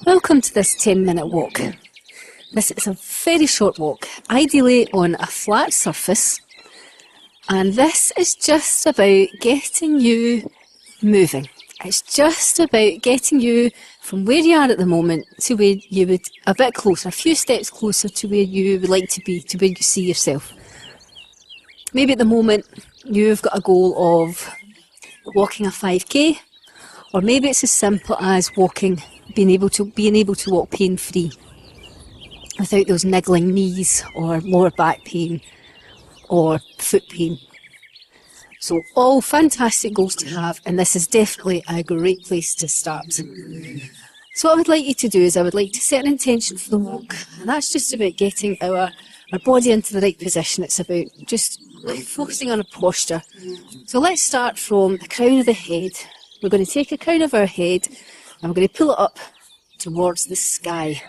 Welcome to this 10-minute walk. This is a very short walk, ideally on a flat surface, and this is just about getting you moving. It's just about getting you from where you are at the moment to where you would, a bit closer, a few steps closer to where you would like to be, to where you see yourself. Maybe at the moment you've got a goal of walking a 5k, or maybe it's as simple as being able to walk pain-free without those niggling knees or lower back pain or foot pain. So all fantastic goals to have, and this is definitely a great place to start. So what I would like you to do is I would like to set an intention for the walk, and that's just about getting our body into the right position. It's about just focusing on a posture. So let's start from the crown of the head. We're going to take the crown of our head and we're going to pull it up towards the sky.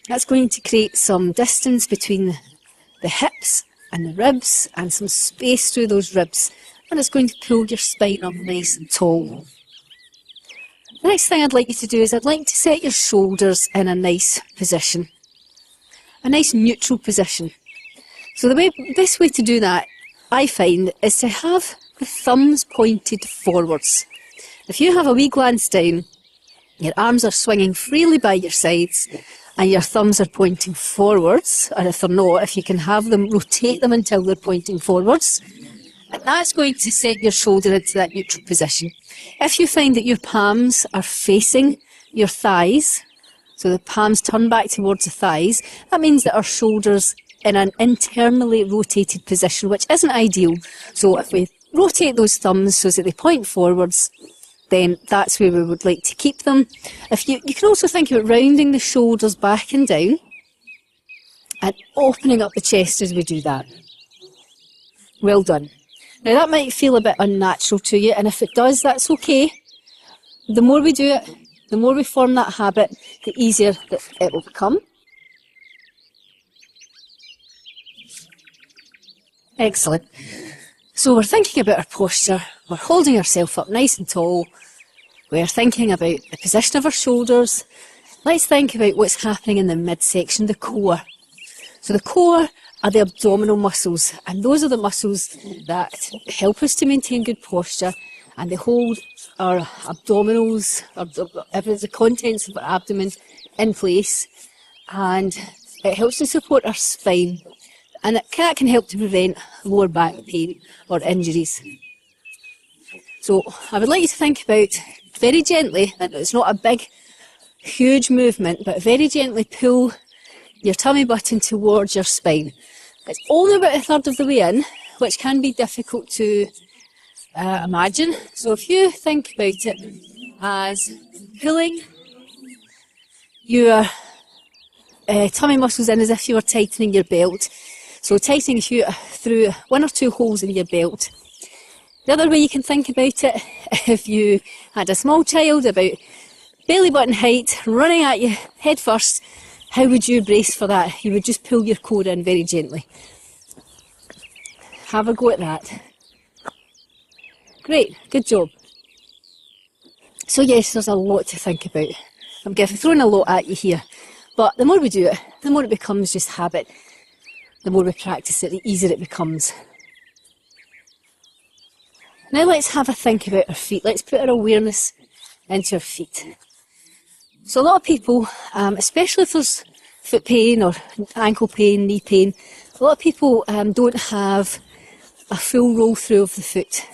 That's going to create some distance between the hips and the ribs and some space through those ribs, and it's going to pull your spine up nice and tall. The next thing I'd like you to do is I'd like to set your shoulders in a nice position, a nice neutral position. So the best way to do that, I find, is to have the thumbs pointed forwards. If you have a wee glance down, your arms are swinging freely by your sides and your thumbs are pointing forwards, or if they're not, if you can have them, rotate them until they're pointing forwards, and that's going to set your shoulder into that neutral position. If you find that your palms are facing your thighs, so the palms turn back towards the thighs, that means that our shoulders in an internally rotated position, which isn't ideal. So if we rotate those thumbs so that they point forwards, then that's where we would like to keep them. If you can also think about rounding the shoulders back and down and opening up the chest as we do that. Well done. Now that might feel a bit unnatural to you, and if it does, that's okay. The more we do it, the more we form that habit, the easier that it will become. Excellent. So we're thinking about our posture, we're holding ourselves up nice and tall, we're thinking about the position of our shoulders. Let's think about what's happening in the midsection, the core. So the core are the abdominal muscles, and those are the muscles that help us to maintain good posture, and they hold our abdominals, the contents of our abdomen in place, and it helps to support our spine. And that can help to prevent lower back pain or injuries. So I would like you to think about, very gently, and it's not a big, huge movement, but very gently pull your tummy button towards your spine. It's only about a third of the way in, which can be difficult to imagine. So if you think about it as pulling your tummy muscles in as if you were tightening your belt, so tightening through one or two holes in your belt. The other way you can think about it, if you had a small child about belly button height running at you head first, how would you brace for that? You would just pull your core in very gently. Have a go at that. Great, good job. So yes, there's a lot to think about. I'm throwing a lot at you here, but the more we do it, the more it becomes just habit. The more we practice it, the easier it becomes. Now let's have a think about our feet. Let's put our awareness into our feet. So a lot of people, especially if there's foot pain or ankle pain, knee pain, a lot of people don't have a full roll through of the foot.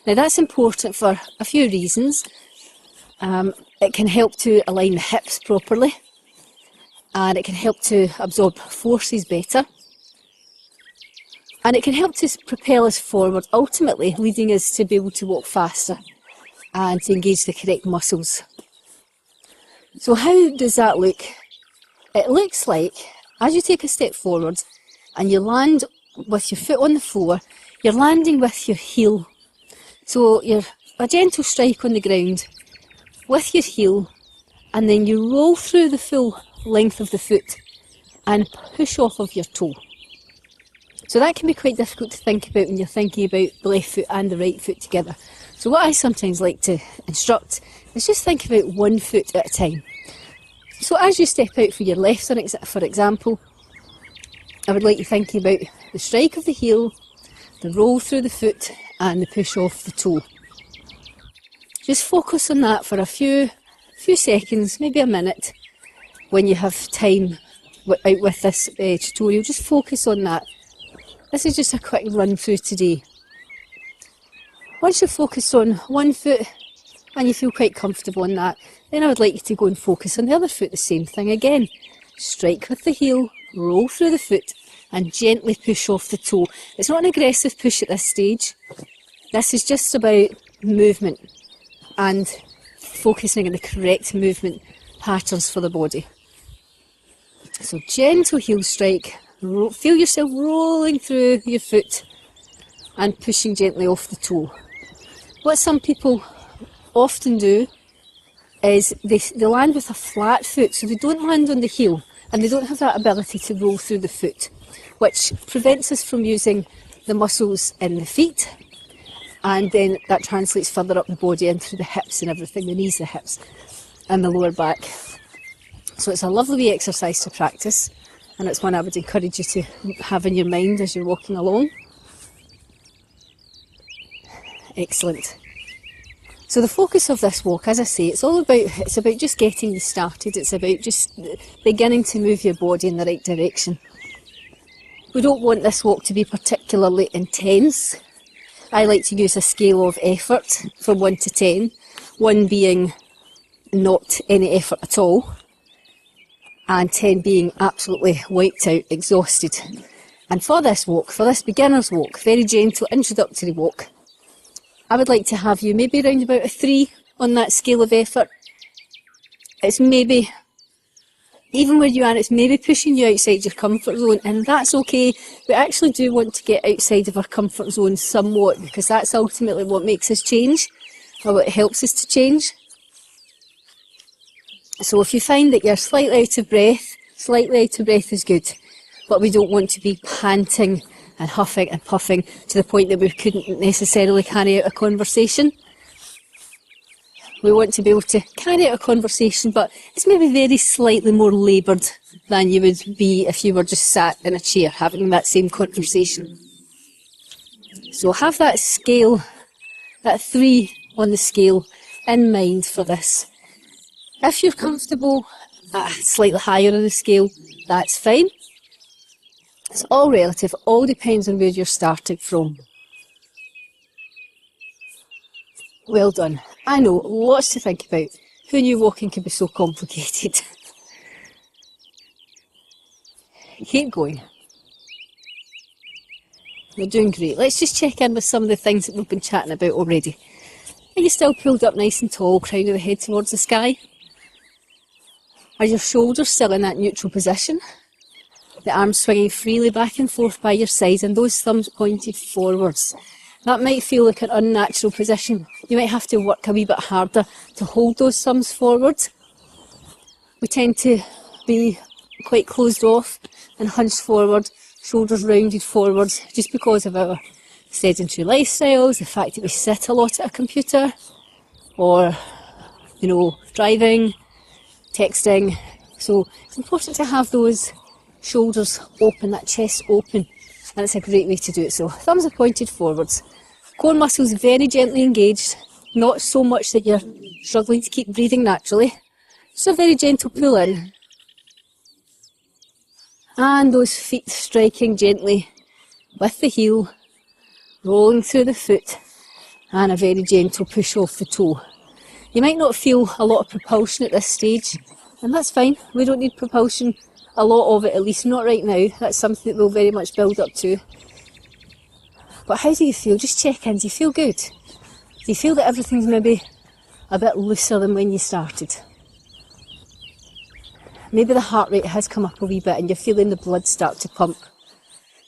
Now that's important for a few reasons. It can help to align the hips properly, and it can help to absorb forces better. And it can help to propel us forward, ultimately leading us to be able to walk faster and to engage the correct muscles. So how does that look? It looks like, as you take a step forward and you land with your foot on the floor, you're landing with your heel. So you're a gentle strike on the ground with your heel, and then you roll through the full length of the foot and push off of your toe. So that can be quite difficult to think about when you're thinking about the left foot and the right foot together. So what I sometimes like to instruct is just think about one foot at a time. So as you step out for your left, for example, I would like you thinking about the strike of the heel, the roll through the foot and the push off the toe. Just focus on that for a few seconds, maybe a minute, when you have time out with this tutorial. Just focus on that. This is just a quick run through today. Once you focus on one foot and you feel quite comfortable in that, then I would like you to go and focus on the other foot, the same thing again. Strike with the heel, roll through the foot and gently push off the toe. It's not an aggressive push at this stage. This is just about movement and focusing on the correct movement patterns for the body. So gentle heel strike, feel yourself rolling through your foot and pushing gently off the toe. What some people often do is they land with a flat foot, so they don't land on the heel and they don't have that ability to roll through the foot, which prevents us from using the muscles in the feet, and then that translates further up the body into the hips and everything, the knees, the hips and the lower back. So it's a lovely wee exercise to practice, and it's one I would encourage you to have in your mind as you're walking along. Excellent. So the focus of this walk, as I say, it's about just getting you started. It's about just beginning to move your body in the right direction. We don't want this walk to be particularly intense. I like to use a scale of effort from 1 to 10, 1 being not any effort at all, and 10 being absolutely wiped out, exhausted. And for this walk, for this beginner's walk, very gentle introductory walk, I would like to have you maybe around about a 3 on that scale of effort. It's maybe, even where you are, it's maybe pushing you outside your comfort zone, and that's okay. We actually do want to get outside of our comfort zone somewhat, because that's ultimately what makes us change, or what helps us to change. So if you find that you're slightly out of breath is good, but we don't want to be panting and huffing and puffing to the point that we couldn't necessarily carry out a conversation. We want to be able to carry out a conversation, but it's maybe very slightly more laboured than you would be if you were just sat in a chair having that same conversation. So have that scale, that 3 on the scale in mind for this. If you're comfortable slightly higher on the scale, that's fine. It's all relative, all depends on where you're starting from. Well done. I know, lots to think about. Who knew walking could be so complicated? Keep going. You're doing great. Let's just check in with some of the things that we've been chatting about already. Are you still pulled up nice and tall, crown of the head towards the sky? Are your shoulders still in that neutral position? The arms swinging freely back and forth by your sides and those thumbs pointed forwards. That might feel like an unnatural position. You might have to work a wee bit harder to hold those thumbs forward. We tend to be quite closed off and hunched forward, shoulders rounded forwards, just because of our sedentary lifestyles, the fact that we sit a lot at a computer, or, driving, texting. So it's important to have those shoulders open, that chest open, and it's a great way to do it. So thumbs are pointed forwards, core muscles very gently engaged, not so much that you're struggling to keep breathing naturally, just a very gentle pull in, and those feet striking gently with the heel, rolling through the foot, and a very gentle push off the toe. You might not feel a lot of propulsion at this stage, and that's fine. We don't need propulsion, a lot of it, at least not right now. That's something that we'll very much build up to. But how do you feel? Just check in. Do you feel good? Do you feel that everything's maybe a bit looser than when you started? Maybe the heart rate has come up a wee bit and you're feeling the blood start to pump.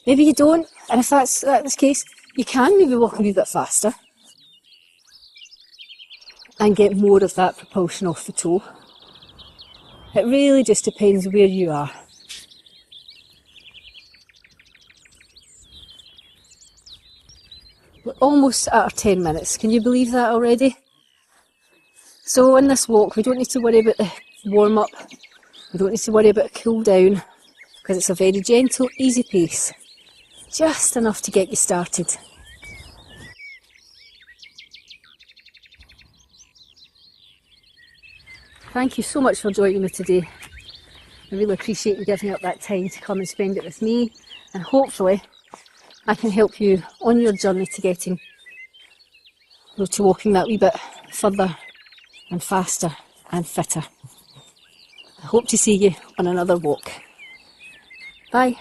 Maybe you don't, and if that's the case, you can maybe walk a wee bit faster and get more of that propulsion off the toe. It really just depends where you are. We're almost at our 10 minutes. Can you believe that already? So in this walk, we don't need to worry about the warm-up. You don't need to worry about a cool down because it's a very gentle, easy pace. Just enough to get you started. Thank you so much for joining me today. I really appreciate you giving up that time to come and spend it with me, and hopefully I can help you on your journey to getting to walking that wee bit further and faster and fitter. I hope to see you on another walk. Bye.